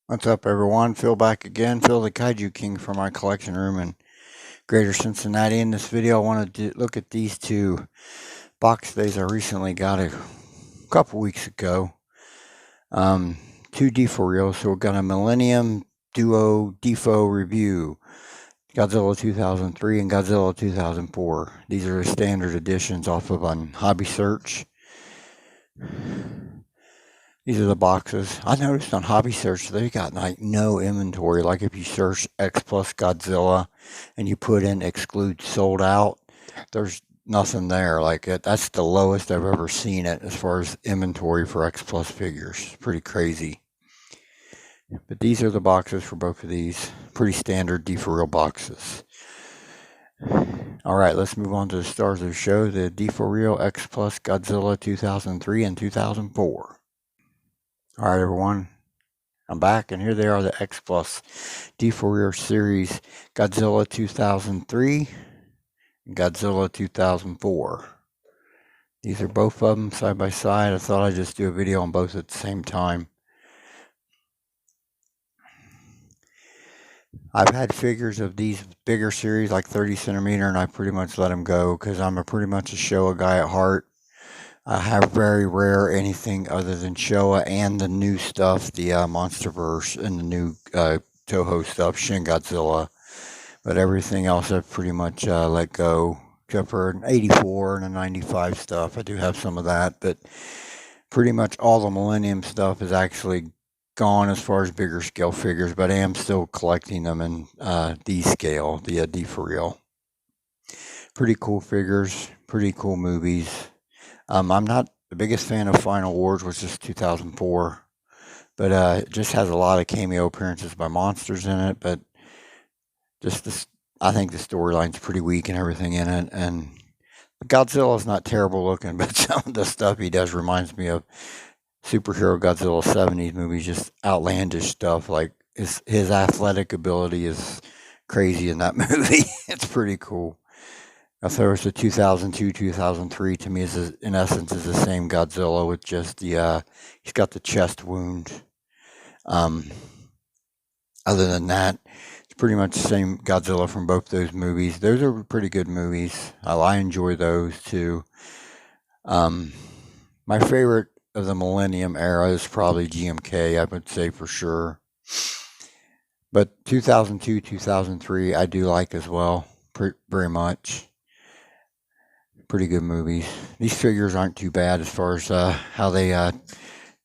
What's up, everyone? Phil back again. Phil the Kaiju King from my collection room in Greater Cincinnati. In this video, I want to look at these two box days I recently got a couple weeks ago. Two deforeals. So we've got a Millennium Duo Defo review. Godzilla 2003 and Godzilla 2004. These are the standard editions off of on Hobby Search. These are the boxes. I noticed on Hobby Search they got like no inventory. Like if you search X plus Godzilla and you put in exclude sold out, there's nothing there. Like that's the lowest I've ever seen it as far as inventory for X plus figures. Pretty crazy. But these are the boxes for both of these. Pretty standard deforeal boxes. All right, let's move on to the stars of the show. The deforeal X plus Godzilla 2003 and 2004. All right, everyone, I'm back, and here they are, the X Plus deforeal series Godzilla 2003 and Godzilla 2004. These are both of them side by side. I thought I'd just do a video on both at the same time. I've had figures of these bigger series, like 30 centimeter, and I pretty much let them go because I'm pretty much a Showa guy at heart. I have very rare anything other than Showa and the new stuff, the Monsterverse and the new Toho stuff, Shin Godzilla. But everything else I've pretty much let go, except for an 84 and a 95 stuff. I do have some of that, but pretty much all the Millennium stuff is actually gone as far as bigger scale figures, but I am still collecting them in D-scale, the deforeal. Pretty cool figures, pretty cool movies. I'm not the biggest fan of Final Wars, which is 2004, but it just has a lot of cameo appearances by monsters in it. But just this, I think the storyline's pretty weak and everything in it. And Godzilla's not terrible looking, but some of the stuff he does reminds me of superhero Godzilla 70s movies, just outlandish stuff. Like his athletic ability is crazy in that movie. It's pretty cool. I thought it was the 2002, 2003 to me is in essence is the same Godzilla with just the he's got the chest wound. Other than that, it's pretty much the same Godzilla from both those movies. Those are pretty good movies. I enjoy those too. My favorite of the Millennium era is probably GMK, I would say for sure. But 2002, 2003, I do like as well, very much. Pretty good movies. These figures aren't too bad as far as how they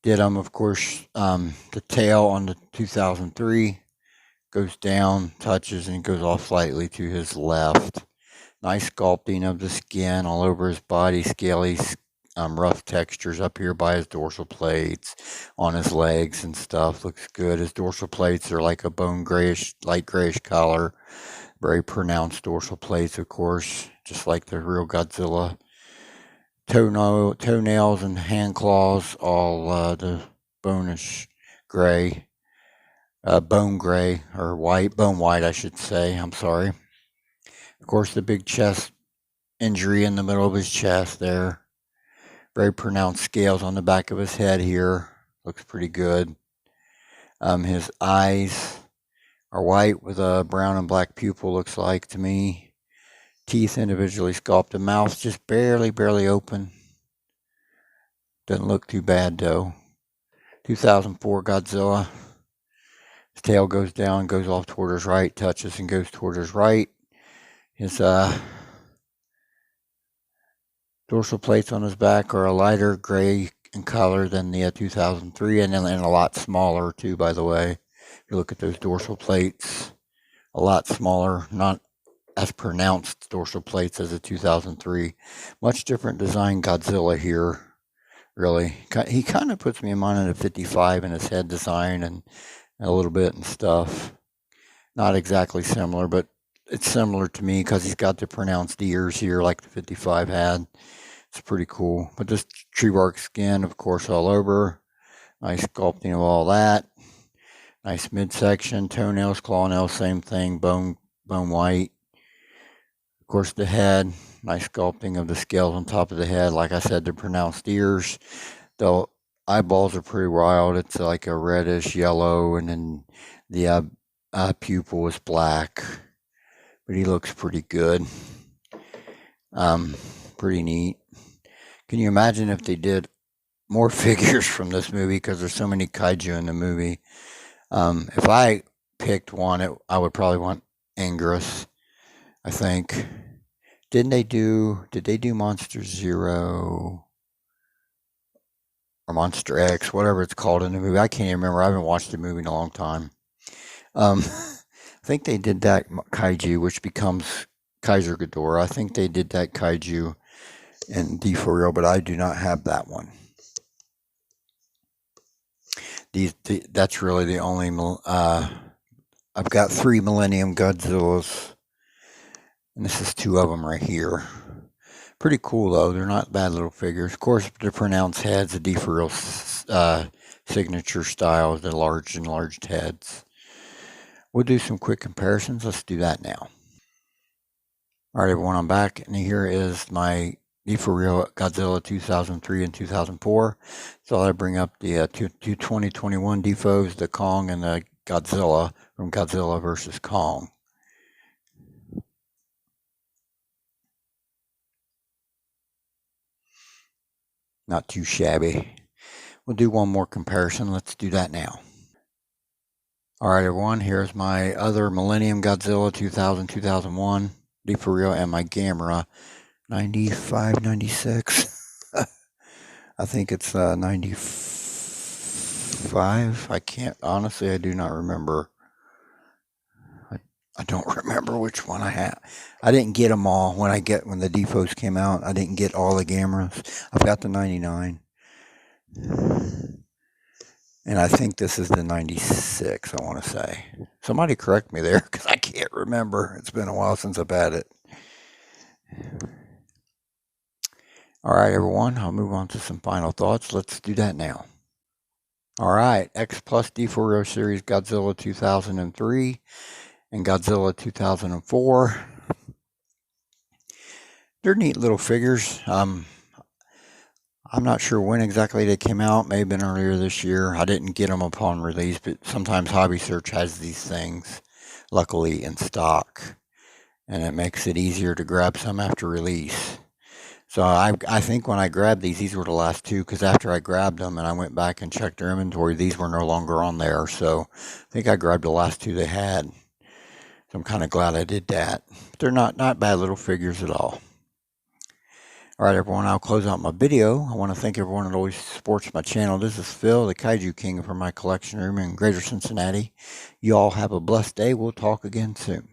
did them. Of course, the tail on the 2003 goes down, touches, and goes off slightly to his left. Nice sculpting of the skin all over his body, scaly, rough textures up here by his dorsal plates, on his legs and stuff. Looks good. His dorsal plates are like a bone grayish, light grayish color. Very pronounced dorsal plates, of course, just like the real Godzilla. Toenails and hand claws, all the bonish gray, bone gray, or white, bone white, I should say. I'm sorry. Of course, the big chest injury in the middle of his chest there. Very pronounced scales on the back of his head here. Looks pretty good. His eyes are white with a brown and black pupil, looks like to me. Teeth individually sculpted. Mouth just barely open. Doesn't look too bad though. 2004 Godzilla. His tail goes down, goes off toward his right, touches and goes toward his right. His dorsal plates on his back are a lighter gray in color than the 2003, and a lot smaller too, by the way. If you look at those dorsal plates, a lot smaller, not as pronounced dorsal plates as the 2003. Much different design Godzilla here, really. He kind of puts me in mind of the 55 in his head design and a little bit and stuff. Not exactly similar, but it's similar to me because he's got the pronounced ears here like the 55 had. It's pretty cool. But this tree bark skin, of course, all over. Nice sculpting of all that. Nice midsection, toenails, claw nails, same thing, bone white. Of course, the head, nice sculpting of the scales on top of the head. Like I said, the pronounced ears. The eyeballs are pretty wild. It's like a reddish yellow, and then the pupil is black. But he looks pretty good. Um, Pretty neat. Can you imagine if they did more figures from this movie? Because there's so many kaiju in the movie. If I picked one, I would probably want Anguirus, I think. Did they do Monster Zero or Monster X, whatever it's called in the movie? I can't even remember. I haven't watched the movie in a long time. I think they did that kaiju, which becomes Kaiser Ghidorah. I think they did that kaiju in deforeal, but I do not have that one. That's really the only. I've got 3 Millennium Godzillas, and this is 2 of them right here. Pretty cool though. They're not bad little figures. Of course, the pronounced heads, the deforeal signature style, the large enlarged heads. We'll do some quick comparisons. Let's do that now. All right, everyone, I'm back, and here is my deforeal Godzilla 2003 and 2004. So I bring up the 2021 defos, the Kong and the Godzilla from Godzilla versus Kong. Not too shabby. We'll do one more comparison. Let's do that now. All right, everyone, here's my other Millennium Godzilla 2000, 2001 deforeal and my Gamera 95, 96. I think it's 95. I can't, honestly, I do not remember. I don't remember which one I had. I didn't get them all when the defos came out. I didn't get all the Gameras. I've got the 99. And I think this is the 96, I want to say. Somebody correct me there because I can't remember. It's been a while since I've had it. All right, everyone, I'll move on to some final thoughts. Let's do that now. All right, X Plus deforeal series Godzilla 2003 and Godzilla 2004. They're neat little figures. I'm not sure when exactly they came out. May have been earlier this year. I didn't get them upon release, but sometimes Hobby Search has these things, luckily, in stock. And it makes it easier to grab some after release. So I think when I grabbed these were the last 2, because after I grabbed them and I went back and checked their inventory, these were no longer on there. So I think I grabbed the last 2 they had. So I'm kind of glad I did that. But they're not bad little figures at all. All right, everyone, I'll close out my video. I want to thank everyone that always supports my channel. This is Phil, the Kaiju King from my collection room in Greater Cincinnati. You all have a blessed day. We'll talk again soon.